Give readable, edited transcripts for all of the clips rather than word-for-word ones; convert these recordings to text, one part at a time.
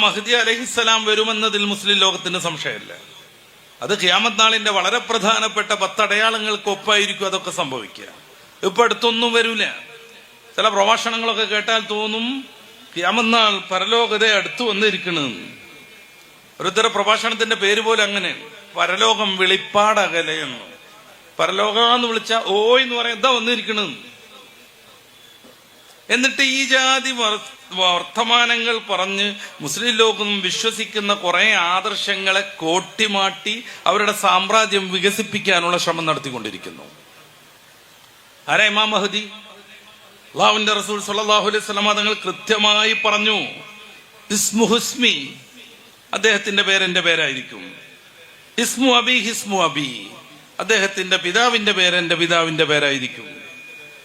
Mahdi അലൈഹിസ്സലാം വരുമെന്നതിൽ മുസ്ലിം ലോകത്തിന് സംശയമില്ല. അത് ഖിയാമത്ത് നാളിന്റെ വളരെ പ്രധാനപ്പെട്ട 10 അടയാളങ്ങൾക്കൊപ്പായിരിക്കും അതൊക്കെ സംഭവിക്കുക. ഇപ്പൊ അടുത്തൊന്നും വരൂല. ചില പ്രഭാഷണങ്ങളൊക്കെ കേട്ടാൽ തോന്നും ഖിയാമത്ത് നാൾ പരലോകത്തെ അടുത്തു വന്നിരിക്കണെന്ന്. ഒരുത്തര പ്രഭാഷണത്തിന്റെ പേര് പോലെ അങ്ങനെ, പരലോകം വെളിപ്പാടകലെന്ന്. പരലോകമെന്ന് വിളിച്ച ഓയ് എന്ന് പറയാം, എന്താ വന്നിരിക്കണെന്ന്. എന്നിട്ട് ഈ ജാതി വർത്തമാനങ്ങൾ പറഞ്ഞ് മുസ്ലിം ലോകം വിശ്വസിക്കുന്ന കുറെ ആദർശങ്ങളെ കോട്ടിമാട്ടി അവരുടെ സാമ്രാജ്യം വികസിപ്പിക്കാനുള്ള ശ്രമം നടത്തിക്കൊണ്ടിരിക്കുന്നു. ആരാ ഇമാം മഹ്ദി? അല്ലാഹുവിന്റെ റസൂൽ സ്വല്ലല്ലാഹു അലൈഹി വസല്ലം തങ്ങൾ കൃത്യമായി പറഞ്ഞു, ഇസ്മുഹുസ്മി, അദ്ദേഹത്തിന്റെ പേര് എന്റെ പേരായിരിക്കും. ഇസ്മു അബി ഹിസ്മു അബി, അദ്ദേഹത്തിന്റെ പിതാവിന്റെ പേര് എന്റെ പിതാവിന്റെ പേരായിരിക്കും.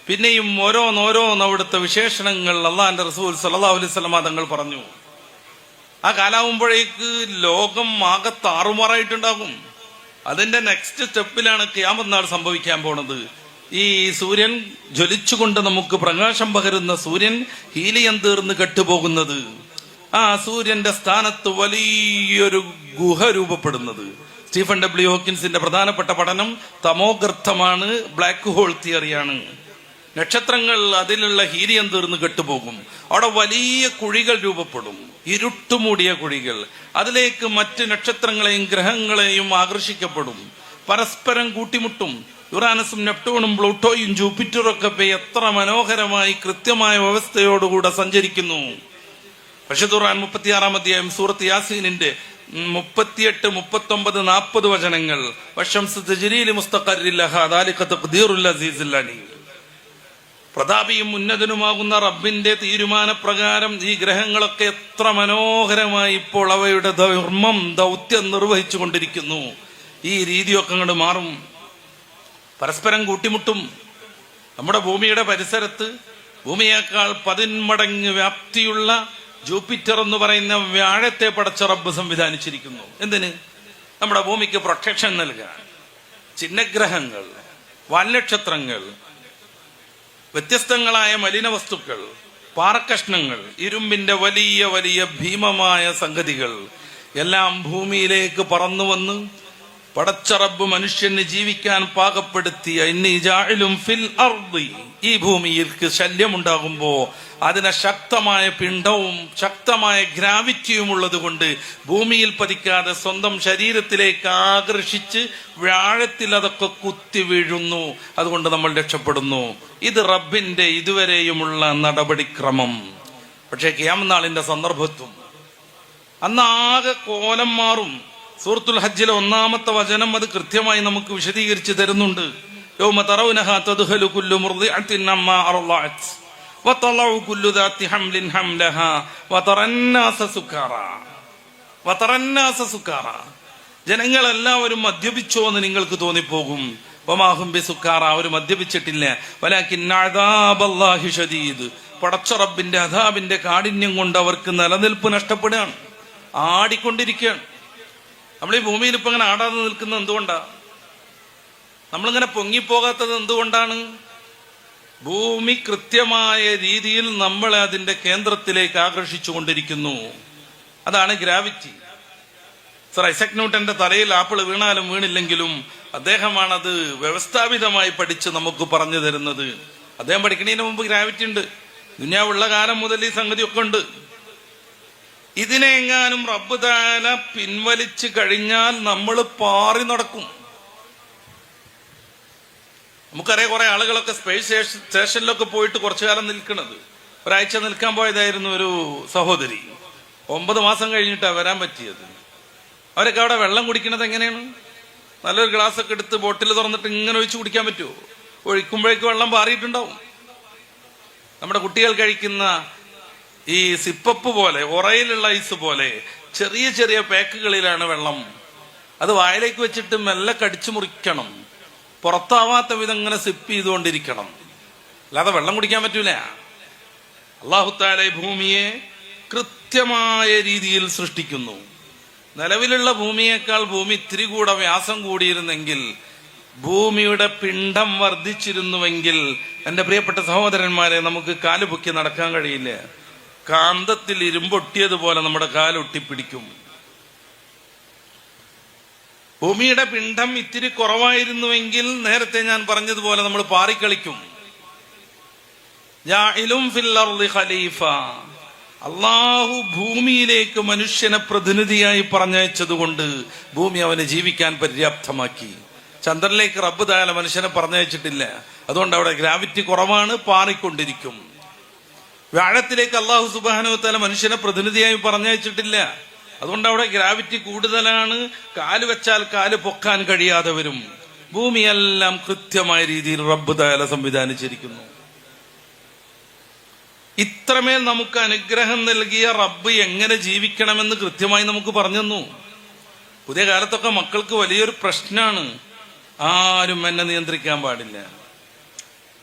പിന്നെയും ഓരോന്നോരോന്ന് അവിടുത്തെ വിശേഷണങ്ങൾ അള്ളാഹിന്റെ റസൂൽ സ്വല്ലല്ലാഹു അലൈഹി വസല്ലം തങ്ങൾ പറഞ്ഞു. ആ കാലാവുമ്പോഴേക്ക് ലോകം ആകെ താറുമാറായിട്ടുണ്ടാകും. അതിന്റെ നെക്സ്റ്റ് സ്റ്റെപ്പിലാണ് ഖിയാമത്ത് നാൾ സംഭവിക്കാൻ പോണത്. ഈ സൂര്യൻ ജ്വലിച്ചുകൊണ്ട് നമുക്ക് പ്രകാശം പകരുന്ന സൂര്യൻ ഹീലിയം തീർന്ന് കെട്ടുപോകുന്നത്, ആ സൂര്യന്റെ സ്ഥാനത്ത് വലിയൊരു ഗുഹ രൂപപ്പെടുന്നത്. സ്റ്റീഫൻ ഡബ്ല്യു ഹോക്കിൻസിന്റെ പ്രധാനപ്പെട്ട പഠനം തമോഗർത്തമാണ്, ബ്ലാക്ക് ഹോൾ തിയറിയാണ്. നക്ഷത്രങ്ങൾ അതിലുള്ള ഹീലിയം തീർന്ന് കെട്ടുപോകും. അവിടെ വലിയ കുഴികൾ രൂപപ്പെടും, ഇരുട്ടുമൂടിയ കുഴികൾ. അതിലേക്ക് മറ്റ് നക്ഷത്രങ്ങളെയും ഗ്രഹങ്ങളെയും ആകർഷിക്കപ്പെടും, പരസ്പരം കൂട്ടിമുട്ടും. യുറാനസും നെപ്റ്റൂണും പ്ലൂട്ടോയും ജൂപ്പിറ്ററും ഒക്കെ എത്ര മനോഹരമായി കൃത്യമായ വ്യവസ്ഥയോടുകൂടെ സഞ്ചരിക്കുന്നു. പരിശുദ്ധ ഖുർആൻ 36-ാം അധ്യായം സൂറത്ത് യാസീനിന്റെ 38, 39, 40 വചനങ്ങൾ. വശംസു തജ്രീ ലിമുസ്തഖറിൻ ലഹാ ദാലിക തഖ്ദീറുൽ അസീസിൽ അലീം. പ്രതാപിയും ഉന്നതനുമാകുന്ന റബ്ബിന്റെ തീരുമാനപ്രകാരം ഈ ഗ്രഹങ്ങളൊക്കെ എത്ര മനോഹരമായി ഇപ്പോൾ അവയുടെ ദൗത്യം നിർവഹിച്ചു കൊണ്ടിരിക്കുന്നു. ഈ രീതിയൊക്കെ അങ്ങോട്ട് മാറും, പരസ്പരം കൂട്ടിമുട്ടും. നമ്മുടെ ഭൂമിയുടെ പരിസരത്ത് ഭൂമിയേക്കാൾ 10 മടങ്ങ് വ്യാപ്തിയുള്ള ജൂപ്പിറ്റർ എന്ന് പറയുന്ന വ്യാഴത്തെ പടച്ച റബ്ബ് സംവിധാനിച്ചിരിക്കുന്നു. എന്തിന്? നമ്മുടെ ഭൂമിക്ക് പ്രൊട്ടക്ഷൻ നൽകാൻ. ചിഹ്നഗ്രഹങ്ങൾ, വാൽനക്ഷത്രങ്ങൾ, വ്യത്യസ്തങ്ങളായ മലിന വസ്തുക്കൾ, പാറക്കഷ്ണങ്ങൾ, ഇരുമ്പിന്റെ വലിയ വലിയ ഭീമമായ സംഗതികൾ എല്ലാം ഭൂമിയിലേക്ക് പറന്നു വന്ന് പടച്ച റബ്ബ് മനുഷ്യന് ജീവിക്കാൻ പാകപ്പെടുത്തിയ ഇന്നി ജാഇലും ഫിൽ അർദി, ഈ ഭൂമിയിൽക്ക് ശല്യമുണ്ടാകുമ്പോ അതിനെ ശക്തമായ പിണ്ഡവും ശക്തമായ ഗ്രാവിറ്റിയും ഉള്ളത് കൊണ്ട് ഭൂമിയിൽ പതിക്കാതെ സ്വന്തം ശരീരത്തിലേക്ക് ആകർഷിച്ച് വ്യാഴത്തിൽ അതൊക്കെ കുത്തി വീഴുന്നു. അതുകൊണ്ട് നമ്മൾ രക്ഷപ്പെടുന്നു. ഇത് റബ്ബിന്റെ ഇതുവരെയുമുള്ള നടപടിക്രമം. പക്ഷേ ഖിയാമത്ത് നാളിന്റെ സന്ദർഭത്തും അന്നാകെ കോലം മാറും. സൂറത്തുൽ ഹജ്ജിലെ 1-ാമത്തെ വചനം അത് കൃത്യമായി നമുക്ക് വിശദീകരിച്ച് തരുന്നുണ്ട്. യൗമ തറൗനഹാ തദ്ഖലു കുല്ലു മുർദിഅത്തിൻ അമ്മാ അർളഅത് വതളഉ കുല്ലു ദാതി ഹംലിൻ ഹംലഹാ വതറന്നാസ സുക്കാറ. ജനങ്ങളെല്ലാവരും മദ്യപിച്ചോ എന്ന് നിങ്ങൾക്ക് തോന്നിപ്പോകും. വമാഹും ബിസുക്കാറ, അവർ മദ്യപിച്ചിട്ടില്ല. വലാകിന്ന അദാബല്ലാഹി ശദീദ്, പടച്ച റബ്ബിന്റെ അദാബിന്റെ കാഠിന്യം കൊണ്ട് അവർക്ക് നിലനിൽപ്പ് നഷ്ടപ്പെടുകയാണ്, ആടിക്കൊണ്ടിരിക്കുകയാണ്. നമ്മൾ ഈ ഭൂമിയിൽ ഇപ്പൊ ഇങ്ങനെ ആടാതെ നിൽക്കുന്നത് എന്തുകൊണ്ടാ? നമ്മളിങ്ങനെ പൊങ്ങിപ്പോകാത്തത് എന്തുകൊണ്ടാണ്? ഭൂമി കൃത്യമായ രീതിയിൽ നമ്മളെ അതിന്റെ കേന്ദ്രത്തിലേക്ക് ആകർഷിച്ചു കൊണ്ടിരിക്കുന്നു. അതാണ് ഗ്രാവിറ്റി. സർ ഐസക് ന്യൂട്ടന്റെ തലയിൽ ആപ്പിൾ വീണാലും വീണില്ലെങ്കിലും അദ്ദേഹമാണത് വ്യവസ്ഥാപിതമായി പഠിച്ച് നമുക്ക് പറഞ്ഞു തരുന്നത്. അദ്ദേഹം പഠിക്കുന്നതിന് മുമ്പ് ഗ്രാവിറ്റി ഉണ്ട്. ദുനിയാവുള്ള കാലം മുതൽ ഈ സംഗതിയൊക്കെ ഉണ്ട്. ഇതിനെങ്ങാനും റബ്ബ് തആല പിൻവലിച്ചു കഴിഞ്ഞാൽ നമ്മൾ പാറി നടക്കും. നമുക്കറിയാം, കുറെ ആളുകളൊക്കെ സ്പേസ് സ്റ്റേഷനിലൊക്കെ പോയിട്ട് കുറച്ചു കാലം നിൽക്കുന്നത്. ഒരാഴ്ച നിൽക്കാൻ പോയതായിരുന്നു ഒരു സഹോദരി. 9 മാസം കഴിഞ്ഞിട്ടാണ് വരാൻ പറ്റിയത്. അവരൊക്കെ അവിടെ വെള്ളം കുടിക്കുന്നത് എങ്ങനെയാണ്? നല്ലൊരു ഗ്ലാസ് ഒക്കെ എടുത്ത് ബോട്ടിൽ തുറന്നിട്ട് ഇങ്ങനെ ഒഴിച്ച് കുടിക്കാൻ പറ്റുമോ? ഒഴിക്കുമ്പോഴേക്ക് വെള്ളം പാറിയിട്ടുണ്ടാവും. നമ്മുടെ കുട്ടികൾ കഴിക്കുന്ന ഈ സിപ്പപ്പ് പോലെ, ഉറയിലുള്ള ഐസ് പോലെ ചെറിയ ചെറിയ പാക്കുകളിലാണ് വെള്ളം. അത് വായിലേക്ക് വെച്ചിട്ട് മെല്ലെ കടിച്ചു മുറിക്കണം. പുറത്താവാത്ത വിധം ഇങ്ങനെ സിപ്പ് ചെയ്തുകൊണ്ടിരിക്കണം. അല്ലാതെ വെള്ളം കുടിക്കാൻ പറ്റൂല. അല്ലാഹു തആല ഭൂമിയെ കൃത്യമായ രീതിയിൽ സൃഷ്ടിക്കുന്നു. നിലവിലുള്ള ഭൂമിയേക്കാൾ ഭൂമി ഇത്തിരി കൂടെ വ്യാസം കൂടിയിരുന്നെങ്കിൽ, ഭൂമിയുടെ പിണ്ഡം വർദ്ധിച്ചിരുന്നുവെങ്കിൽ, എന്റെ പ്രിയപ്പെട്ട സഹോദരന്മാരെ, നമുക്ക് കാലുപൊക്കി നടക്കാൻ കഴിയില്ല. കാന്തത്തിൽ ഇരുമ്പൊട്ടിയതുപോലെ നമ്മുടെ കാലൊട്ടിപ്പിടിക്കും. ഭൂമിയുടെ പിണ്ഡം ഇത്തിരി കുറവായിരുന്നുവെങ്കിൽ നേരത്തെ ഞാൻ പറഞ്ഞതുപോലെ നമ്മൾ പാറിക്കളിക്കും. ജാഇലും ഫിൽ അർളി ഖലീഫ, അള്ളാഹു ഭൂമിയിലേക്ക് മനുഷ്യനെ പ്രതിനിധിയായി പറഞ്ഞയച്ചതുകൊണ്ട് ഭൂമി അവനെ ജീവിക്കാൻ പര്യാപ്തമാക്കി. ചന്ദ്രനിലേക്ക് റബ്ബ് താല മനുഷ്യനെ പറഞ്ഞയച്ചിട്ടില്ല, അതുകൊണ്ട് അവിടെ ഗ്രാവിറ്റി കുറവാണ്, പാറിക്കൊണ്ടിരിക്കും. വ്യാഴത്തിലേക്ക് അള്ളാഹു സുബ്ഹാനഹു വ തആല മനുഷ്യനെ പ്രതിനിധിയായി പറഞ്ഞയച്ചിട്ടില്ല, അതുകൊണ്ട് അവിടെ ഗ്രാവിറ്റി കൂടുതലാണ്, കാല് വെച്ചാൽ കാല് പൊക്കാൻ കഴിയാതെ വരും. ഭൂമിയെല്ലാം കൃത്യമായ രീതിയിൽ റബ്ബ് താല സംവിധാനിച്ചിരിക്കുന്നു. ഇത്രമേൽ നമുക്ക് അനുഗ്രഹം നൽകിയ റബ്ബ് എങ്ങനെ ജീവിക്കണമെന്ന് കൃത്യമായി നമുക്ക് പറഞ്ഞു തന്നു. പുതിയ കാലത്തൊക്കെ മക്കൾക്ക് വലിയൊരു പ്രശ്നമാണ്, ആരും എന്നെ നിയന്ത്രിക്കാൻ പാടില്ല,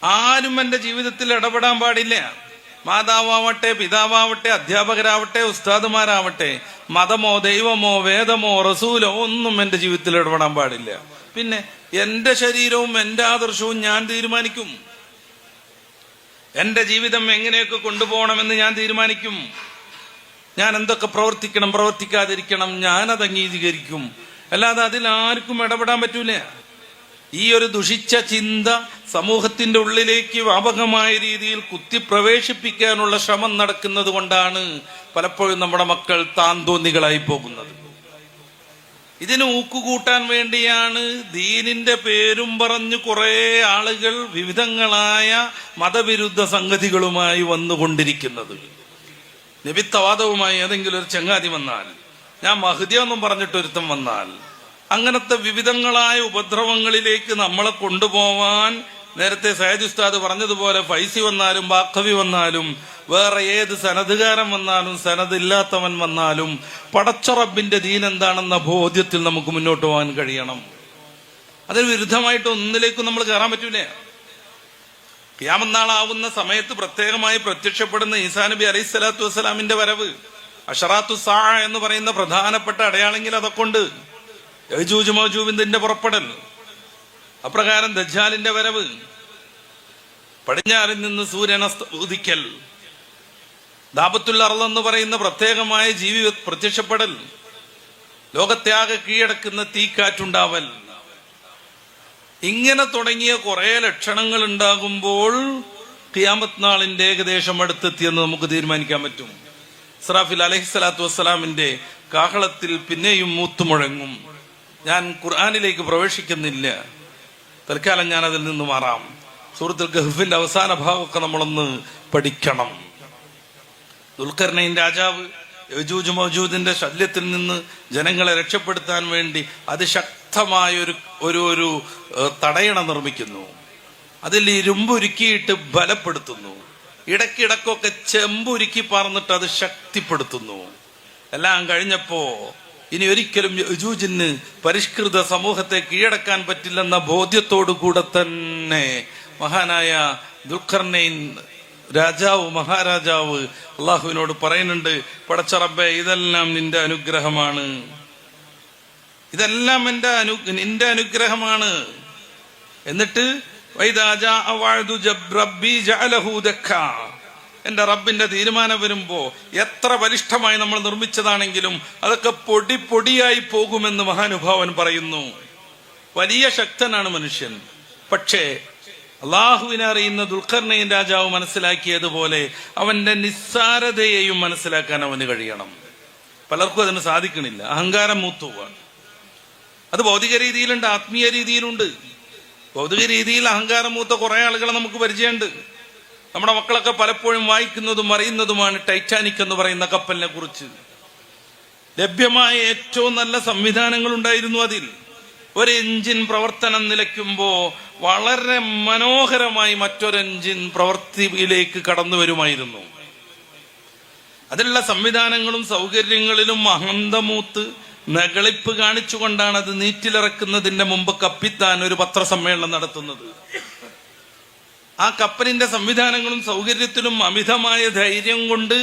ആരും എന്റെ ജീവിതത്തിൽ ഇടപെടാൻ പാടില്ല. മാതാവാവട്ടെ, പിതാവാവട്ടെ, അധ്യാപകരാവട്ടെ, ഉസ്താദുമാരാവട്ടെ, മതമോ ദൈവമോ വേദമോ റസൂലോ ഒന്നും എന്റെ ജീവിതത്തിൽ ഇടപെടാൻ പാടില്ല. പിന്നെ എന്റെ ശരീരവും എന്റെ ആദർശവും ഞാൻ തീരുമാനിക്കും, എന്റെ ജീവിതം എങ്ങനെയൊക്കെ കൊണ്ടുപോകണമെന്ന് ഞാൻ തീരുമാനിക്കും, ഞാൻ എന്തൊക്കെ പ്രവർത്തിക്കണം പ്രവർത്തിക്കാതിരിക്കണം ഞാനത് അംഗീകരിക്കും. അല്ലാതെ അതിൽ ആർക്കും ഇടപെടാൻ പറ്റൂല. ഈ ഒരു ദുഷിച്ച ചിന്ത സമൂഹത്തിന്റെ ഉള്ളിലേക്ക് വ്യാപകമായ രീതിയിൽ കുത്തിപ്രവേശിപ്പിക്കാനുള്ള ശ്രമം നടക്കുന്നത് കൊണ്ടാണ് പലപ്പോഴും നമ്മുടെ മക്കൾ താന്തോന്നികളായി പോകുന്നത്. ഇതിന് ഊക്കുകൂട്ടാൻ വേണ്ടിയാണ് ദീനിന്റെ പേരും പറഞ്ഞു കുറെ ആളുകൾ വിവിധങ്ങളായ മതവിരുദ്ധ സംഗതികളുമായി വന്നുകൊണ്ടിരിക്കുന്നത്. നബിത്തവാദവുമായി ഏതെങ്കിലും ഒരു ചങ്ങാതി വന്നാൽ, ഞാൻ മഹ്ദിയൊന്നും പറഞ്ഞിട്ടൊരുത്തം വന്നാൽ, അങ്ങനത്തെ വിവിധങ്ങളായ ഉപദ്രവങ്ങളിലേക്ക് നമ്മളെ കൊണ്ടുപോവാൻ നേരത്തെ സയ്യിദ് ഉസ്താദ് പറഞ്ഞതുപോലെ ഫൈസി വന്നാലും ബാഖവി വന്നാലും വേറെ ഏത് സനദുകാരൻ വന്നാലും സനദില്ലാത്തവൻ വന്നാലും പടച്ച റബ്ബിന്റെ ദീൻ എന്താണെന്ന ബോധ്യത്തിൽ നമുക്ക് മുന്നോട്ട് പോകാൻ കഴിയണം. അതിന് വിരുദ്ധമായിട്ട് ഒന്നിലേക്കും നമ്മൾ കയറാൻ പറ്റൂലേ. ഖിയാമത്ത് നാളാവുന്ന സമയത്ത് പ്രത്യേകമായി പ്രത്യക്ഷപ്പെടുന്ന ഈസാ നബി അലൈഹി സ്വലാത്തു വസ്സലാമിന്റെ വരവ്, അഷറാത്തു സാ എന്ന് പറയുന്ന പ്രധാനപ്പെട്ട അടയാളെങ്കിൽ അതൊക്കെ ഉണ്ട്. യജൂജ് മൗജൂജിന്റെ പുറപ്പെടൽ, അപ്രകാരം ദജ്ജാലിന്റെ വരവ്, പടിഞ്ഞാറിൽ നിന്ന് സൂര്യൻ ഉദിക്കൽ, ദാബത്തുൽ അർള് എന്ന് പറയുന്ന പ്രത്യേകമായ ജീവി പ്രത്യക്ഷപ്പെടൽ, ലോകത്യാകെ കീഴടക്കുന്ന തീക്കാറ്റുണ്ടാവൽ, ഇങ്ങനെ തുടങ്ങിയ കുറെ ലക്ഷണങ്ങൾ ഉണ്ടാകുമ്പോൾ ഖിയാമത്ത് നാളിന്റെ ഏകദേശം അടുത്തെത്തിയെന്ന് നമുക്ക് തീരുമാനിക്കാൻ പറ്റും. ഇസ്രാഫിൽ അലൈഹിസ്സലാത്തു വസ്സലാമിന്റെ കാഹളത്തിൽ പിന്നെയും മൂത്തുമുഴങ്ങും. ഞാൻ ഖുർആനിലേക്ക് പ്രവേശിക്കുന്നില്ല, തൽക്കാലം ഞാൻ അതിൽ നിന്ന് മാറാം. സൂറത്തുൽ കഹ്ഫിന്റെ അവസാന ഭാഗമൊക്കെ നമ്മളൊന്ന് പഠിക്കണം. ദുൽഖർനൈൻ രാജാവ് യജൂജ് മൗജൂദിന്റെ ശല്യത്തിൽ നിന്ന് ജനങ്ങളെ രക്ഷപ്പെടുത്താൻ വേണ്ടി അതിശക്തമായ ഒരു തടയണ നിർമ്മിക്കുന്നു. അതിൽ ഇരുമ്പുരുക്കിയിട്ട് ബലപ്പെടുത്തുന്നു, ഇടയ്ക്കിടക്കൊക്കെ ചെമ്പുരുക്കി പറന്നിട്ട് അത് ശക്തിപ്പെടുത്തുന്നു. എല്ലാം കഴിഞ്ഞപ്പോ ഇനി ഒരിക്കലും യജൂജിന് പരിഷ്കൃത സമൂഹത്തെ കീഴടക്കാൻ പറ്റില്ലെന്ന ബോധ്യത്തോടു കൂടെ തന്നെ മഹാനായ ദുൽഖർനൈൻ രാജാവ്, മഹാരാജാവ് അള്ളാഹുവിനോട് പറയുന്നുണ്ട്, പടച്ച റബ്ബേ, ഇതെല്ലാം നിന്റെ അനുഗ്രഹമാണ്, ഇതെല്ലാം നിന്റെ അനുഗ്രഹമാണ്. എന്നിട്ട് എന്റെ റബ്ബിന്റെ തീരുമാനം വരുമ്പോ എത്ര ബലിഷ്ഠമായി നമ്മൾ നിർമ്മിച്ചതാണെങ്കിലും അതൊക്കെ പൊടി പൊടിയായി പോകുമെന്ന് മഹാനുഭാവൻ പറയുന്നു. വലിയ ശക്തനാണ് മനുഷ്യൻ. പക്ഷേ അള്ളാഹുവിനെ അറിയുന്ന ദുൽഖർനൈൻ രാജാവ് മനസ്സിലാക്കിയതുപോലെ അവന്റെ നിസ്സാരതയെയും മനസ്സിലാക്കാൻ അവന് കഴിയണം. പലർക്കും അതിന് സാധിക്കണില്ല, അഹങ്കാരം മൂത്തുവാണ്. അത് ഭൗതിക രീതിയിലുണ്ട്, ആത്മീയ രീതിയിലുണ്ട്. ഭൗതിക രീതിയിൽ അഹങ്കാരം മൂത്ത കുറെ ആളുകളെ നമുക്ക് പരിചയമുണ്ട്. നമ്മുടെ മക്കളൊക്കെ പലപ്പോഴും വായിക്കുന്നതും അറിയുന്നതുമാണ് ടൈറ്റാനിക് എന്ന് പറയുന്ന കപ്പലിനെ കുറിച്ച്. ലഭ്യമായ ഏറ്റവും നല്ല സംവിധാനങ്ങൾ ഉണ്ടായിരുന്നു. അതിൽ ഒരു എഞ്ചിൻ പ്രവർത്തനം നിലയ്ക്കുമ്പോ വളരെ മനോഹരമായി മറ്റൊരു എഞ്ചിൻ പ്രവൃത്തിയിലേക്ക് കടന്നു വരുമായിരുന്നു. അതിലുള്ള സംവിധാനങ്ങളും സൗകര്യങ്ങളിലും അഹന്തമൂത്ത് നകളിപ്പ് കാണിച്ചുകൊണ്ടാണ് അത് നീറ്റിലിറക്കുന്നതിന്റെ മുമ്പ് കപ്പിത്താൻ ഒരു പത്രസമ്മേളനം നടത്തുന്നത്. ആ കപ്പലിന്റെ സംവിധാനങ്ങളും സൗകര്യത്തിലും അമിതമായ ധൈര്യം കൊണ്ട്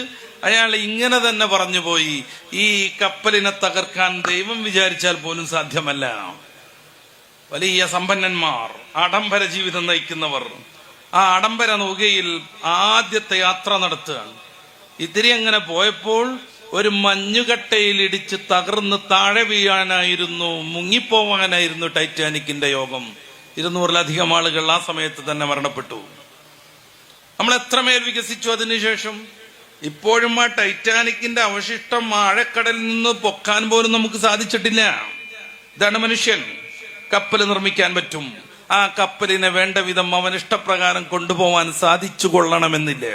അയാൾ ഇങ്ങനെ തന്നെ പറഞ്ഞുപോയി, ഈ കപ്പലിനെ തകർക്കാൻ ദൈവം വിചാരിച്ചാൽ പോലും സാധ്യമല്ല. വലിയ സമ്പന്നന്മാർ, ആഡംബര ജീവിതം നയിക്കുന്നവർ ആ ആഡംബര നൗകയിൽ ആദ്യത്തെ യാത്ര നടത്തുകയാണ്. ഇത്തിരി അങ്ങനെ പോയപ്പോൾ ഒരു മഞ്ഞുകട്ടയിൽ ഇടിച്ച് തകർന്ന് താഴെ വീഴാനായിരുന്നു, മുങ്ങിപ്പോവാനായിരുന്നു ടൈറ്റാനിക്കിന്റെ യോഗം. 200-ലധികം ആളുകൾ ആ സമയത്ത് തന്നെ മരണപ്പെട്ടു. നമ്മൾ എത്രമേൽ വികസിച്ചു അതിനുശേഷം. ഇപ്പോഴും ആ ടൈറ്റാനിക്കിന്റെ അവശിഷ്ടം ആഴക്കടലിൽ നിന്ന് പൊക്കാൻ പോലും നമുക്ക് സാധിച്ചിട്ടില്ല. ഇതാണ് മനുഷ്യൻ. കപ്പൽ നിർമ്മിക്കാൻ പറ്റും. ആ കപ്പലിനെ വേണ്ട വിധം അവൻ ഇഷ്ടപ്രകാരം കൊണ്ടുപോകാൻ സാധിച്ചു കൊള്ളണമെന്നില്ല.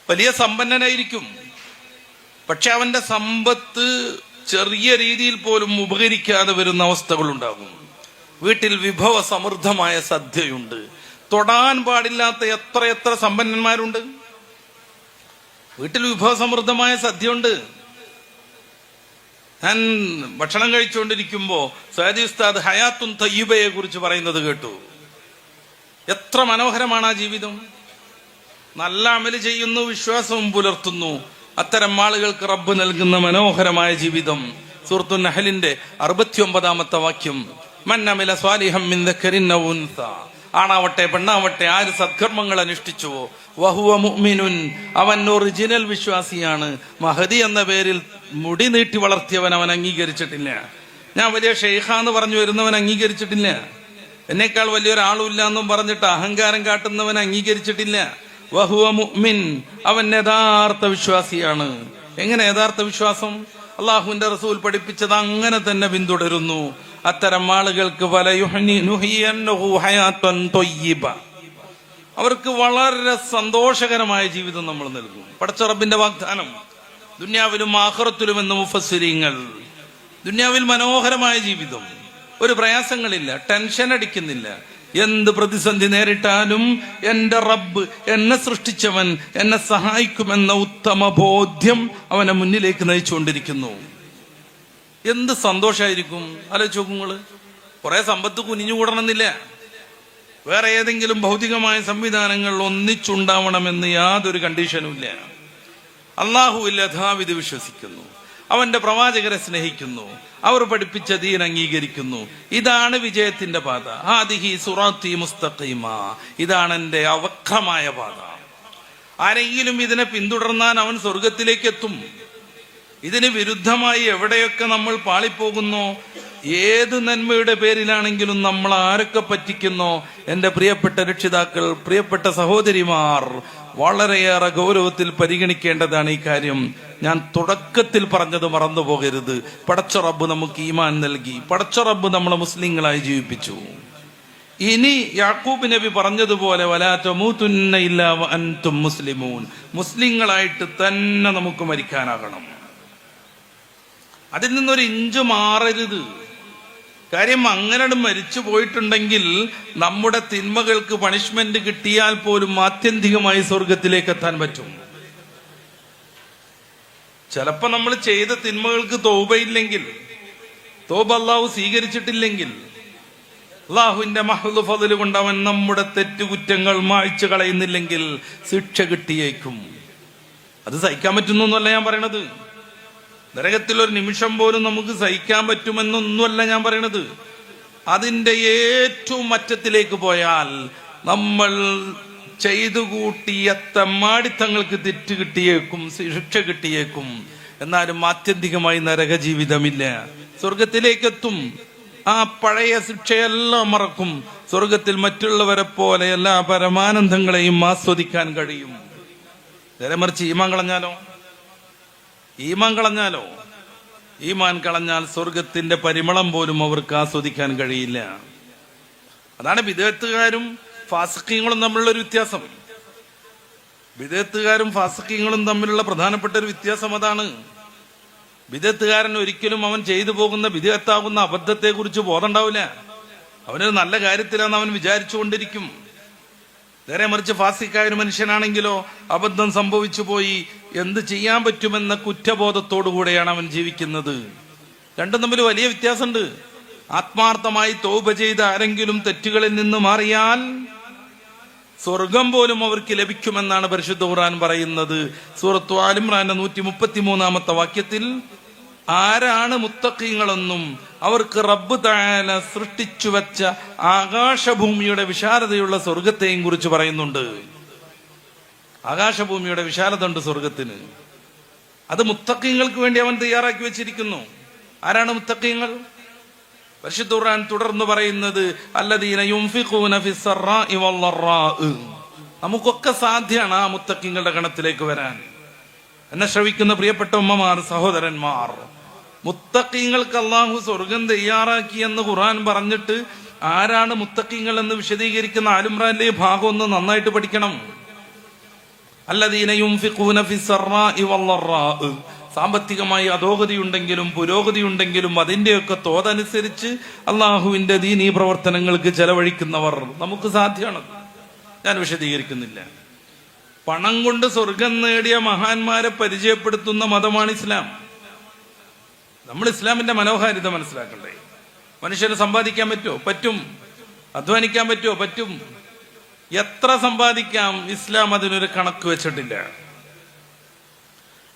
വലിയ സമ്പന്നനായിരിക്കും, പക്ഷെ അവന്റെ സമ്പത്ത് ചെറിയ രീതിയിൽ പോലും ഉപകരിക്കാതെ വരുന്ന അവസ്ഥകളുണ്ടാകും. വീട്ടിൽ വിഭവ സമൃദ്ധമായ സദ്യയുണ്ട്, തൊടാൻ പാടില്ലാത്ത എത്ര സമ്പന്നന്മാരുണ്ട്. വീട്ടിൽ വിഭവ സമൃദ്ധമായ സദ്യയുണ്ട്. ഞാൻ ഭക്ഷണം കഴിച്ചുകൊണ്ടിരിക്കുമ്പോ സയ്യിദി ഉസ്താദ് ഹയാത്തുൻ തയ്യിബയെ കുറിച്ച് പറയുന്നത് കേട്ടു. എത്ര മനോഹരമാണ് ആ ജീവിതം. നല്ല അമല് ചെയ്യുന്നു, വിശ്വാസവും പുലർത്തുന്നു. അത്തരം ആളുകൾക്ക് റബ്ബ് നൽകുന്ന മനോഹരമായ ജീവിതം. സൂറത്തു നഹലിന്റെ 69-ാമത്തെ വാക്യം, മൻ അമില സ്വാലിഹം മിൻ ദക്കരിൻ ഔ ഉൻസ, ആണാവട്ടെ പെണ്ണാവട്ടെ ആര് സദ്കർമ്മങ്ങൾ അനുഷ്ഠിച്ചുവോ, വഹുവ മുഅ്മിനുൻ, അവൻ ഒറിജിനൽ വിശ്വാസിയാണ്. മഹദി എന്ന പേരിൽ മുടി നീട്ടി വളർത്തിയവൻ അവൻ അംഗീകരിച്ചിട്ടില്ല. ഞാൻ വലിയ ഷെയ്ഖാന്ന് പറഞ്ഞു വരുന്നവൻ അംഗീകരിച്ചിട്ടില്ല. എന്നേക്കാൾ വലിയൊരാളും ഇല്ല എന്നും പറഞ്ഞിട്ട് അഹങ്കാരം കാട്ടുന്നവൻ അംഗീകരിച്ചിട്ടില്ല. വഹുവ മുഅ്മിൻ, അവൻ യഥാർത്ഥ വിശ്വാസിയാണ്. എങ്ങനെ യഥാർത്ഥ വിശ്വാസം? അള്ളാഹുവിന്റെ റസൂൽ പഠിപ്പിച്ചത് അങ്ങനെ തന്നെ പിന്തുടരുന്നു. അത്തരം ആളുകൾക്ക് അവർക്ക് വളരെ സന്തോഷകരമായ ജീവിതം നമ്മൾ നൽകും. പടച്ച റബ്ബിന്റെ വാഗ്ദാനം ദുനിയാവിലും ആഖിറത്തിലും എന്ന് മുഫസ്സിരീങ്ങൾ. ദുനിയാവിൽ മനോഹരമായ ജീവിതം, ഒരു പ്രയാസങ്ങളില്ല, ടെൻഷൻ അടിക്കുന്നില്ല. എന്ത് പ്രതിസന്ധി നേരിട്ടാലും എന്റെ റബ്ബ്, എന്നെ സൃഷ്ടിച്ചവൻ എന്നെ സഹായിക്കുമെന്ന ഉത്തമ ബോധ്യം അവനെ മുന്നിലേക്ക് നയിച്ചുകൊണ്ടിരിക്കുന്നു. എന്ത് സന്തോഷായിരിക്കും ആലോചിച്ച് നോക്കുങ്ങള്. കുറെ സമ്പത്ത് കുനിഞ്ഞുകൂടണമെന്നില്ല. വേറെ ഏതെങ്കിലും ഭൗതികമായ സംവിധാനങ്ങൾ ഒന്നിച്ചുണ്ടാവണമെന്ന് യാതൊരു കണ്ടീഷനും ഇല്ല. അള്ളാഹുവിൽ യഥാവിധി വിശ്വസിക്കുന്നു, അവന്റെ പ്രവാചകരെ സ്നേഹിക്കുന്നു, അവർ പഠിപ്പിച്ച ദീൻ അംഗീകരിക്കുന്നു. ഇതാണ് വിജയത്തിന്റെ പാത. ഹാദിഹി സിറാത്തി മുസ്തഖീമ, ഇതാണ് എന്റെ അവക്രമായ പാത. ആരെങ്കിലും ഇതിനെ പിന്തുടർന്നാൽ അവൻ സ്വർഗത്തിലേക്ക് എത്തും. ഇതിന് വിരുദ്ധമായി എവിടെയൊക്കെ നമ്മൾ പാളിപ്പോകുന്നോ, ഏത് നന്മയുടെ പേരിലാണെങ്കിലും നമ്മൾ ആരൊക്കെ പറ്റിക്കുന്നോ, എന്റെ പ്രിയപ്പെട്ട രക്ഷിതാക്കൾ, പ്രിയപ്പെട്ട സഹോദരിമാർ, വളരെയേറെ ഗൗരവത്തിൽ പരിഗണിക്കേണ്ടതാണ് ഈ കാര്യം. ഞാൻ തുടക്കത്തിൽ പറഞ്ഞത് മറന്നു പോകരുത്. പടച്ച റബ്ബ് നമുക്ക് ഈമാൻ നൽകി, പടച്ച റബ്ബ് നമ്മളെ മുസ്ലിങ്ങളായി ജീവിപ്പിച്ചു. ഇനി യാക്കൂബ് നബി പറഞ്ഞതുപോലെ വലാ തമൂതുന്ന ഇല്ലാ വഅൻതും മുസ്ലിമൂൻ, മുസ്ലിങ്ങളായിട്ട് തന്നെ നമുക്ക് മരിക്കാനാകണം. അതിൽ നിന്നൊരു ഇഞ്ച് മാറരുത്. കാര്യം അങ്ങനെ മരിച്ചു പോയിട്ടുണ്ടെങ്കിൽ നമ്മുടെ തിന്മകൾക്ക് പണിഷ്മെന്റ് കിട്ടിയാൽ പോലും ആത്യന്തികമായി സ്വർഗത്തിലേക്ക് എത്താൻ പറ്റും. ചിലപ്പോ നമ്മൾ ചെയ്ത തിന്മകൾക്ക് തൗബയില്ലെങ്കിൽ, തൗബ അല്ലാഹു സ്വീകരിച്ചിട്ടില്ലെങ്കിൽ, അല്ലാഹുവിന്റെ മഹ്ദ് ഫദ്ല് കൊണ്ട് അവൻ നമ്മുടെ തെറ്റുകുറ്റങ്ങൾ മായ്ച്ചു കളയുന്നില്ലെങ്കിൽ ശിക്ഷ കിട്ടിയേക്കും. അത് സഹിക്കാൻ പറ്റുന്നൊന്നുമല്ല ഞാൻ പറയണത്. നരകത്തിൽ ഒരു നിമിഷം പോലും നമുക്ക് സഹിക്കാൻ പറ്റുമെന്നൊന്നുമല്ല ഞാൻ പറയണത്. അതിന്റെ ഏറ്റവും അറ്റത്തിലേക്ക് പോയാൽ നമ്മൾ ചെയ്തു കൂട്ടിയ തെമ്മാടിത്തങ്ങൾക്ക് തെറ്റ് കിട്ടിയേക്കും, ശിക്ഷ കിട്ടിയേക്കും. എന്നാലും ആത്യന്തികമായി നരക ജീവിതമില്ല, സ്വർഗത്തിലേക്കെത്തും. ആ പഴയ ശിക്ഷയെല്ലാം മറക്കും. സ്വർഗത്തിൽ മറ്റുള്ളവരെ പോലെ എല്ലാ പരമാനന്ദങ്ങളെയും ആസ്വദിക്കാൻ കഴിയും. നേരെ മറിച്ച് ഈമാൻ കളഞ്ഞാലോ, ഈമാൻ കളഞ്ഞാൽ സ്വർഗത്തിന്റെ പരിമളം പോലും അവർക്ക് ആസ്വദിക്കാൻ കഴിയില്ല. അതാണ് ബിദ്അത്തുകാരും ഫാസിഖീങ്ങളും തമ്മിലുള്ള ഒരു വ്യത്യാസം. ബിദ്അത്തുകാരും ഫാസിഖീങ്ങളും തമ്മിലുള്ള പ്രധാനപ്പെട്ട ഒരു വ്യത്യാസം അതാണ്. ബിദ്അത്തുകാരൻ ഒരിക്കലും അവൻ ചെയ്തു പോകുന്ന ബിദ്അത്താകുന്ന അബദ്ധത്തെ കുറിച്ച് ബോധം ഉണ്ടാവില്ല. അവനൊരു നല്ല കാര്യത്തിലാന്ന് അവൻ വിചാരിച്ചു കൊണ്ടിരിക്കും. നേരെ മറിച്ച് ഫാസിക്കായ ഒരു മനുഷ്യനാണെങ്കിലോ അബദ്ധം സംഭവിച്ചു പോയി, എന്ത് ചെയ്യാൻ പറ്റുമെന്ന കുറ്റബോധത്തോടുകൂടെയാണ് അവൻ ജീവിക്കുന്നത്. രണ്ടും തമ്മിൽ വലിയ വ്യത്യാസമുണ്ട്. ആത്മാർത്ഥമായി തൗബ ചെയ്ത ആരെങ്കിലും തെറ്റുകളിൽ നിന്ന് മാറിയാൽ സ്വർഗം പോലും അവർക്ക് ലഭിക്കുമെന്നാണ് പരിശുദ്ധ ഖുർആൻ പറയുന്നത്. സൂറത്തു ആൽ ഇംറാന്റെ 133-ാമത്തെ വാക്യത്തിൽ ആരാണ് മുത്തഖീങ്ങളെന്നും അവർക്ക് റബ്ബ് തആല സൃഷ്ടിച്ചു വെച്ച ആകാശഭൂമിയുടെ വിശാലതയുള്ള സ്വർഗത്തെയും കുറിച്ച് പറയുന്നുണ്ട്. ആകാശഭൂമിയുടെ വിശാലത ഉണ്ട് സ്വർഗത്തിന്. അത് മുത്തഖീങ്ങൾക്ക് വേണ്ടി അവൻ തയ്യാറാക്കി വെച്ചിരിക്കുന്നു. ആരാണ് മുത്തഖീങ്ങൾ? പരിശുദ്ധ ഖുർആൻ തുടർന്ന് പറയുന്നത് അല്ലദീന യുൻഫിഖൂന ഫിസ്സറാഇ വല്ലറാഇ. നമുക്കൊക്കെ സാധ്യമാണ് ആ മുത്തഖീങ്ങളുടെ ഗണത്തിലേക്ക് വരാൻ. എന്നെ ശ്രവിക്കുന്ന പ്രിയപ്പെട്ട ഉമ്മമാർ, സഹോദരന്മാർ, മുത്തഖീങ്ങൾക്ക് അള്ളാഹു സ്വർഗം തയ്യാറാക്കി എന്ന് ഖുർആൻ പറഞ്ഞിട്ട് ആരാണ് മുത്തഖീങ്ങൾ എന്ന് വിശദീകരിക്കുന്ന ആലുംറാനിലെ ഭാഗം ഒന്ന് നന്നായിട്ട് പഠിക്കണം. അല്ലദീന യുൻഫിഖൂന ഫിസ്സറാഇ വല്ലറാഇ. സാമ്പത്തികമായി അധോഗതിയുണ്ടെങ്കിലും പുരോഗതിയുണ്ടെങ്കിലും അതിന്റെയൊക്കെ തോതനുസരിച്ച് അള്ളാഹുവിന്റെ ദീനീ പ്രവർത്തനങ്ങൾക്ക് ചെലവഴിക്കുന്നവർ നമുക്ക് സാധ്യമാണ്. ഞാൻ വിശദീകരിക്കുന്നില്ല. പണം കൊണ്ട് സ്വർഗം നേടിയ മഹാന്മാരെ പരിചയപ്പെടുത്തുന്ന മതമാണ് ഇസ്ലാം. നമ്മൾ ഇസ്ലാമിന്റെ മനോഹാരിത മനസ്സിലാക്കണ്ടേ? മനുഷ്യന് സമ്പാദിക്കാൻ പറ്റുമോ? പറ്റും. അധ്വാനിക്കാൻ പറ്റുമോ? പറ്റും. എത്ര സമ്പാദിക്കാം? ഇസ്ലാം അതിനൊരു കണക്ക് വെച്ചിട്ടില്ല.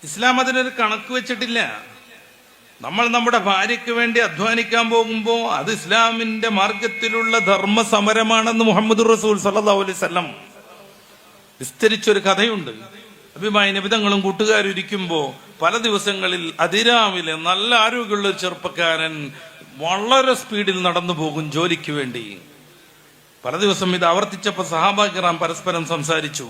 ഇസ്ലാം അതിനൊരു കണക്ക് വെച്ചിട്ടില്ല. നമ്മൾ നമ്മുടെ ഭാര്യയ്ക്ക് വേണ്ടി അധ്വാനിക്കാൻ പോകുമ്പോൾ അത് ഇസ്ലാമിന്റെ മാർഗത്തിലുള്ള ധർമ്മ സമരമാണെന്ന് മുഹമ്മദ് റസൂൽ സല്ലല്ലാഹു അലൈഹി വസല്ലം വിസ്തരിച്ചൊരു കഥയുണ്ട്. അഭിമായ നിബിതങ്ങളും കൂട്ടുകാരും ഇരിക്കുമ്പോ പല ദിവസങ്ങളിൽ അതിരാവിലെ നല്ല ആരോഗ്യമുള്ള ഒരു ചെറുപ്പക്കാരൻ വളരെ സ്പീഡിൽ നടന്നു പോകും ജോലിക്ക് വേണ്ടി. പല ദിവസം ഇത് ആവർത്തിച്ചപ്പോൾ സഹാബാക്കിറാം പരസ്പരം സംസാരിച്ചു.